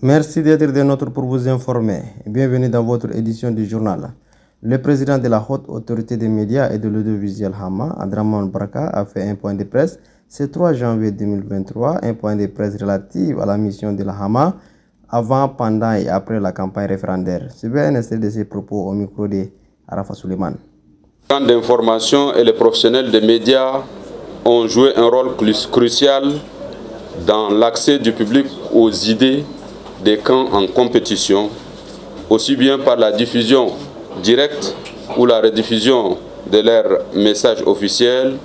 Merci d'être des nôtres pour vous informer. Bienvenue dans votre édition du journal. Le président de la Haute Autorité des médias et de l'audiovisuel Hama, Adraman Baraka, a fait un point de presse ce 3 janvier 2023, un point de presse relatif à la mission de la Hama avant, pendant et après la campagne référendaire. Suivez un extrait de ses propos au micro de Arafa Suleiman. Les organes d'information et les professionnels des médias ont joué un rôle crucial dans l'accès du public aux idées des camps en compétition, aussi bien par la diffusion directe ou la rediffusion de leurs messages officiels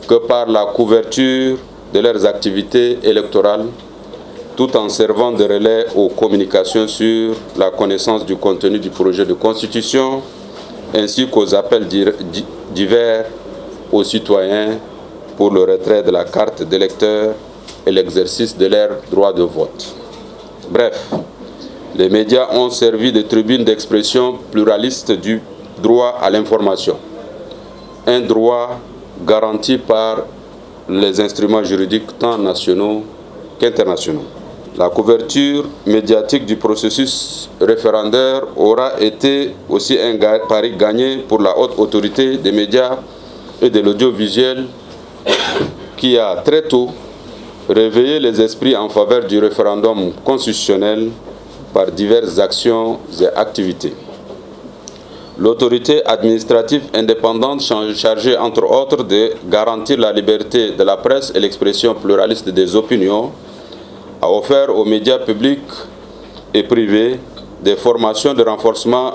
que par la couverture de leurs activités électorales, tout en servant de relais aux communications sur la connaissance du contenu du projet de constitution, ainsi qu'aux appels divers aux citoyens pour le retrait de la carte d'électeur et l'exercice de leur droit de vote. Bref, les médias ont servi de tribune d'expression pluraliste du droit à l'information, un droit garanti par les instruments juridiques tant nationaux qu'internationaux. La couverture médiatique du processus référendaire aura été aussi un pari gagné pour la haute autorité des médias et de l'audiovisuel qui a très tôt réveillé les esprits en faveur du référendum constitutionnel par diverses actions et activités. L'autorité administrative indépendante chargée entre autres de garantir la liberté de la presse et l'expression pluraliste des opinions a offert aux médias publics et privés des formations de renforcement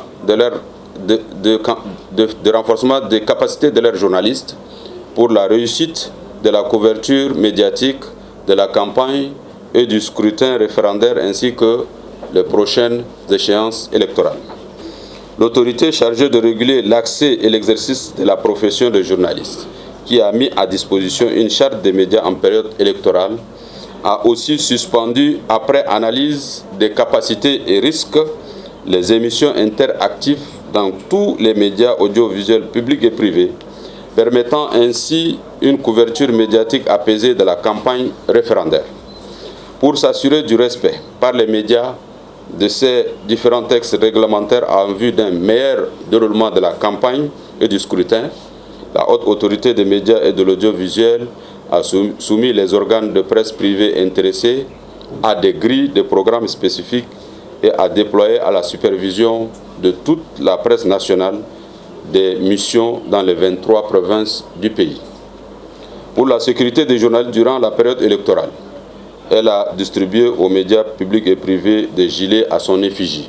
renforcement des capacités de leurs journalistes pour la réussite de la couverture médiatique de la campagne et du scrutin référendaire ainsi que les prochaines échéances électorales. L'autorité chargée de réguler l'accès et l'exercice de la profession de journaliste, qui a mis à disposition une charte des médias en période électorale, a aussi suspendu, après analyse des capacités et risques, les émissions interactives dans tous les médias audiovisuels publics et privés, permettant ainsi une couverture médiatique apaisée de la campagne référendaire. Pour s'assurer du respect par les médias de ces différents textes réglementaires en vue d'un meilleur déroulement de la campagne et du scrutin, la haute autorité des médias et de l'audiovisuel a soumis les organes de presse privés intéressés à des grilles de programmes spécifiques et a déployé à la supervision de toute la presse nationale des missions dans les 23 provinces du pays. Pour la sécurité des journalistes durant la période électorale, elle a distribué aux médias publics et privés des gilets à son effigie.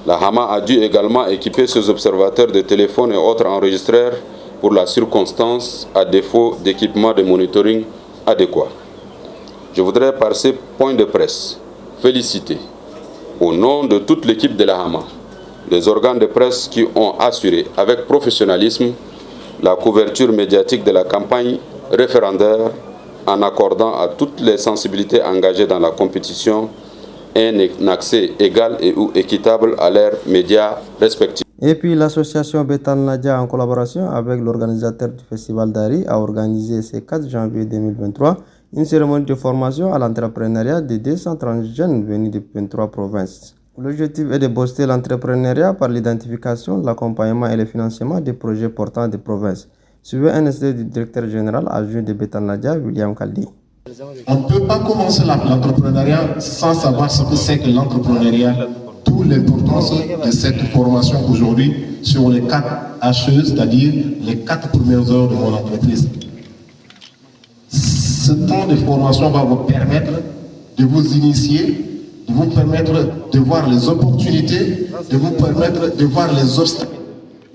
La Hama a dû également équiper ses observateurs de téléphones et autres enregistreurs pour la circonstance, à défaut d'équipement de monitoring adéquat. Je voudrais par ces points de presse féliciter, au nom de toute l'équipe de la Hama, les organes de presse qui ont assuré avec professionnalisme la couverture médiatique de la campagne référendaire en accordant à toutes les sensibilités engagées dans la compétition un accès égal et ou équitable à leurs médias respectifs. Et puis l'association Betal Nadia, en collaboration avec l'organisateur du Festival d'Ari, a organisé ce 4 janvier 2023 une cérémonie de formation à l'entrepreneuriat de 230 jeunes venus de 23 provinces. L'objectif est de booster l'entrepreneuriat par l'identification, l'accompagnement et le financement des projets portant des provinces. Suivez un extrait du directeur général adjoint de Betal Nadia, William Kaldi. On ne peut pas commencer l'entrepreneuriat sans savoir ce que c'est que l'entrepreneuriat, d'où l'importance de cette formation aujourd'hui sur les 4 HE, c'est-à-dire les 4 premières heures de mon entreprise. Ce temps de formation va vous permettre de vous initier, de vous permettre de voir les opportunités, de vous permettre de voir les obstacles,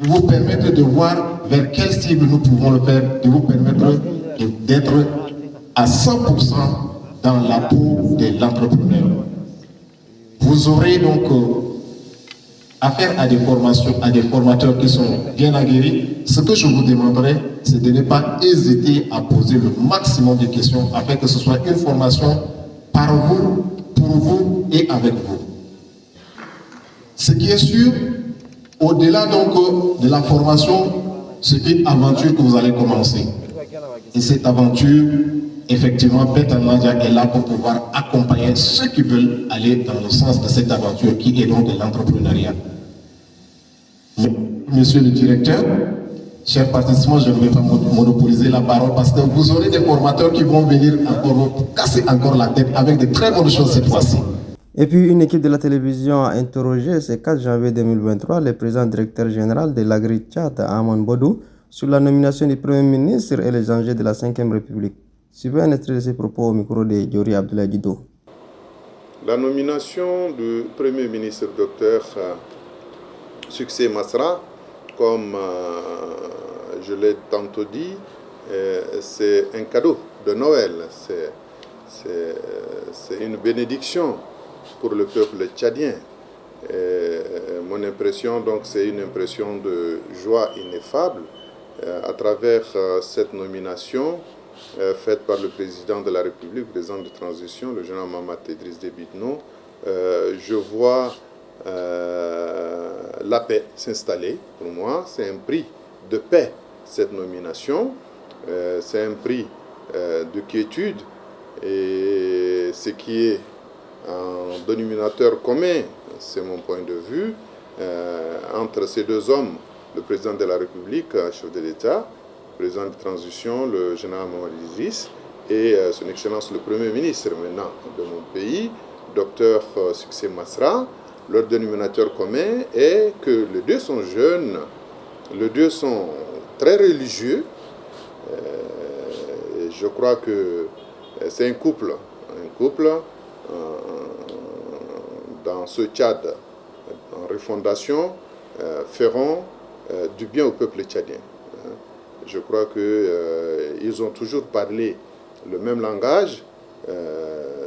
de vous permettre de voir vers quelle cible nous pouvons le faire, de vous permettre d'être à 100% dans la peau de l'entrepreneur. Vous aurez donc affaire à des formations, à des formateurs qui sont bien aguerris. Ce que je vous demanderai, c'est de ne pas hésiter à poser le maximum de questions afin que ce soit une formation par vous, pour vous et avec vous. Ce qui est sûr, au-delà donc de la formation, c'est une aventure que vous allez commencer. Et cette aventure, effectivement, Bertan Nadia est là pour pouvoir accompagner ceux qui veulent aller dans le sens de cette aventure qui est donc de l'entrepreneuriat. Monsieur le directeur, chers participants, je ne vais pas monopoliser la parole parce que vous aurez des formateurs qui vont venir encore vous casser encore la tête avec de très bonnes choses cette fois-ci. Et puis, une équipe de la télévision a interrogé ce 4 janvier 2023 le président directeur général de l'Agri-Tchad, Aman Bodou, sur la nomination du Premier ministre et les enjeux de la 5e République. Suivez un extrait de ses propos au micro de Diori Abdoulaye Dido. La nomination du Premier ministre Dr Succès Masra, comme je l'ai tantôt dit, c'est un cadeau de Noël, c'est une bénédiction pour le peuple tchadien. Mon impression, donc, c'est une impression de joie ineffable à travers cette nomination faite par le président de la République, président de transition, le général Mahamat Idriss Déby Itno. Je vois la paix s'installer. Pour moi, c'est un prix de paix, cette nomination. C'est un prix de quiétude. Et ce qui est un dénominateur commun, c'est mon point de vue, entre ces deux hommes, le président de la République, chef de l'État, le président de transition, le général Mahamat Idriss, et son Excellence le Premier ministre maintenant de mon pays, Dr Succès Masra. Leur dénominateur commun est que les deux sont jeunes, les deux sont très religieux. Et je crois que c'est un couple dans ce Tchad en refondation feront du bien au peuple tchadien. Je crois qu'ils ont toujours parlé le même langage.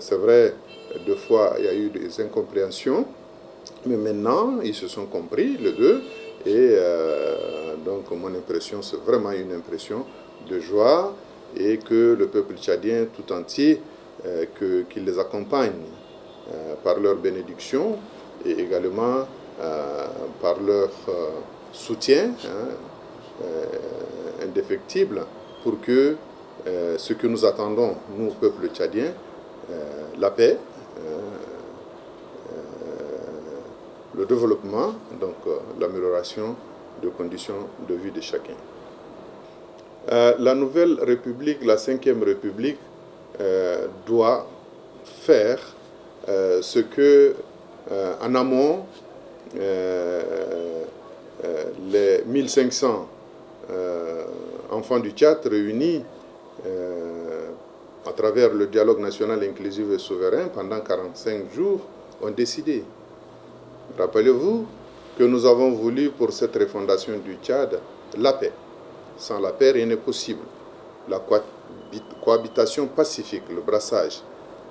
C'est vrai, deux fois il y a eu des incompréhensions, mais maintenant ils se sont compris les deux. Et donc mon impression, c'est vraiment une impression de joie, et que le peuple tchadien tout entier, qu'il les accompagne par leur bénédiction et également par leur soutien indéfectible, pour que ce que nous attendons, nous, peuple tchadien, la paix, le développement, donc l'amélioration des conditions de vie de chacun. La nouvelle République, la 5e République, doit faire ce que, en amont, les 1500 enfants du Tchad réunis à travers le dialogue national inclusif et souverain pendant 45 jours ont décidé. Rappelez-vous que nous avons voulu pour cette refondation du Tchad la paix. Sans la paix, rien n'est possible. La cohabitation pacifique, le brassage,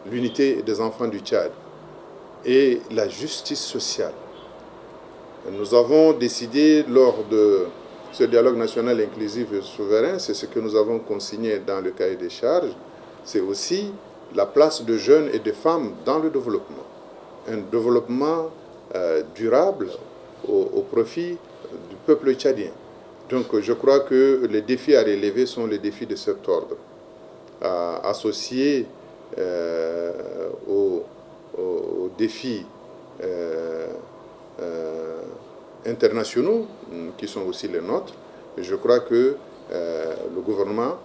l'unité des enfants du Tchad et la justice sociale. Nous avons décidé lors de ce dialogue national inclusif et souverain, c'est ce que nous avons consigné dans le cahier des charges, c'est aussi la place de jeunes et de femmes dans le développement. Un développement durable au profit du peuple tchadien. Donc je crois que les défis à relever sont les défis de cet ordre, associés aux défis internationaux qui sont aussi les nôtres. Et je crois que le gouvernement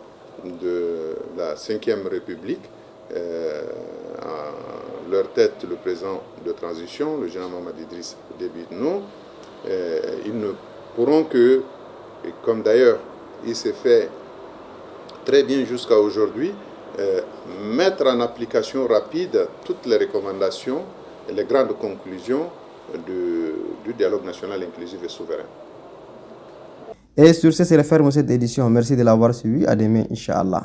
de la 5e République, à leur tête le président de transition, le général Mahamat Idriss Déby Itno, ils ne pourront que, et comme d'ailleurs il s'est fait très bien jusqu'à aujourd'hui, mettre en application rapide toutes les recommandations et les grandes conclusions du dialogue national inclusif et souverain. Et sur ce, c'est la ferme cette édition. Merci de l'avoir suivi. À demain, Inch'Allah.